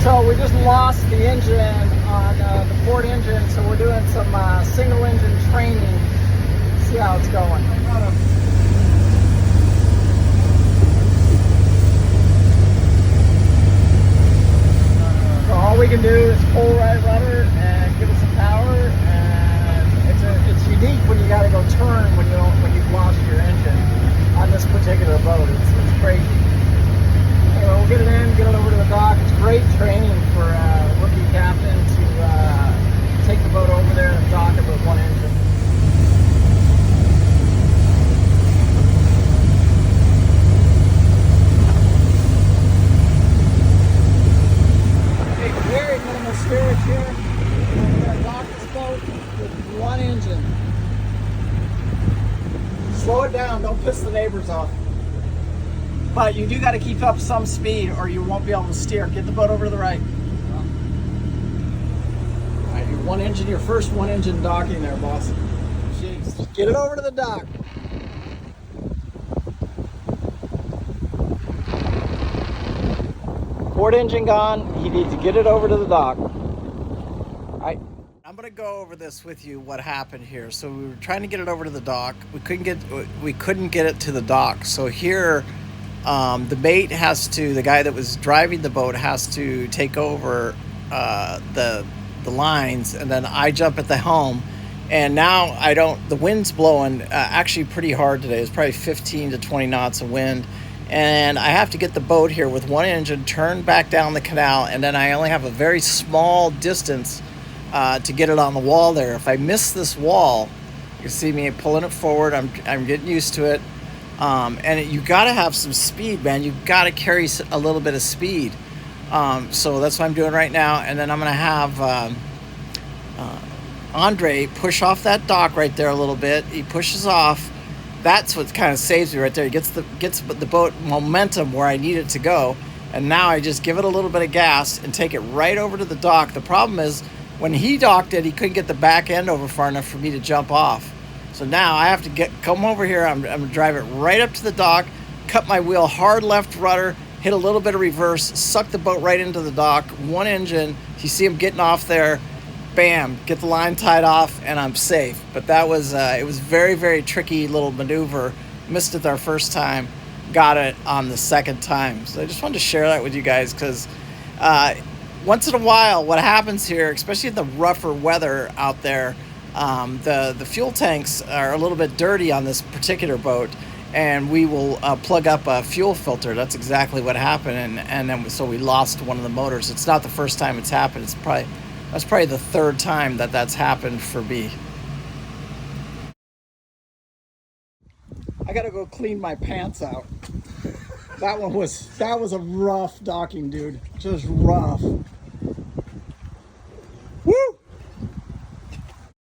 So we just lost the engine on the Ford engine, so we're doing some single engine training. See how it's going. So all we can do is pull right rudder and give it some power, and it's unique when you got to go turn when you've lost your engine on this particular boat. It's crazy. Anyway, we'll get it in, get it over to the dock. It's great training for a rookie captain to take the boat over there and dock it with one engine. Okay, very minimal steerage here. We're going to dock this boat with one engine. Slow it down, don't piss the neighbors off. But you do got to keep up some speed or you won't be able to steer. Get the boat over to the right. All right, your first one engine docking there, boss. Jeez. Get it over to the dock. Ford engine gone. You need to get it over to the dock. All right. I'm gonna go over this with you. What happened here? So we were trying to get it over to the dock. We couldn't get it to the dock. So here. The mate the guy that was driving the boat has to take over the lines, and then I jump at the helm. And now the wind's blowing actually pretty hard today. It's probably 15 to 20 knots of wind. And I have to get the boat here with one engine, turn back down the canal, and then I only have a very small distance to get it on the wall there. If I miss this wall, you can see me pulling it forward. I'm getting used to it. You got to have some speed, man. You got to carry a little bit of speed. So that's what I'm doing right now. And then I'm going to have Andre push off that dock right there a little bit. He pushes off. That's what kind of saves me right there. He gets the boat momentum where I need it to go. And now I just give it a little bit of gas and take it right over to the dock. The problem is when he docked it, he couldn't get the back end over far enough for me to jump off. So now I have to come over here. I'm going to drive it right up to the dock, cut my wheel hard left rudder, hit a little bit of reverse, suck the boat right into the dock, one engine. You see him getting off there, bam, get the line tied off, and I'm safe. But that was, it was very, very tricky little maneuver. Missed it our first time, got it on the second time. So I just wanted to share that with you guys because once in a while, what happens here, especially in the rougher weather out there, the fuel tanks are a little bit dirty on this particular boat, and we will plug up a fuel filter. That's exactly what happened, and then so we lost one of the motors. It's not the first time it's happened. That's probably the third time that's happened for me. I gotta go clean my pants out. That was a rough docking, dude. Just rough.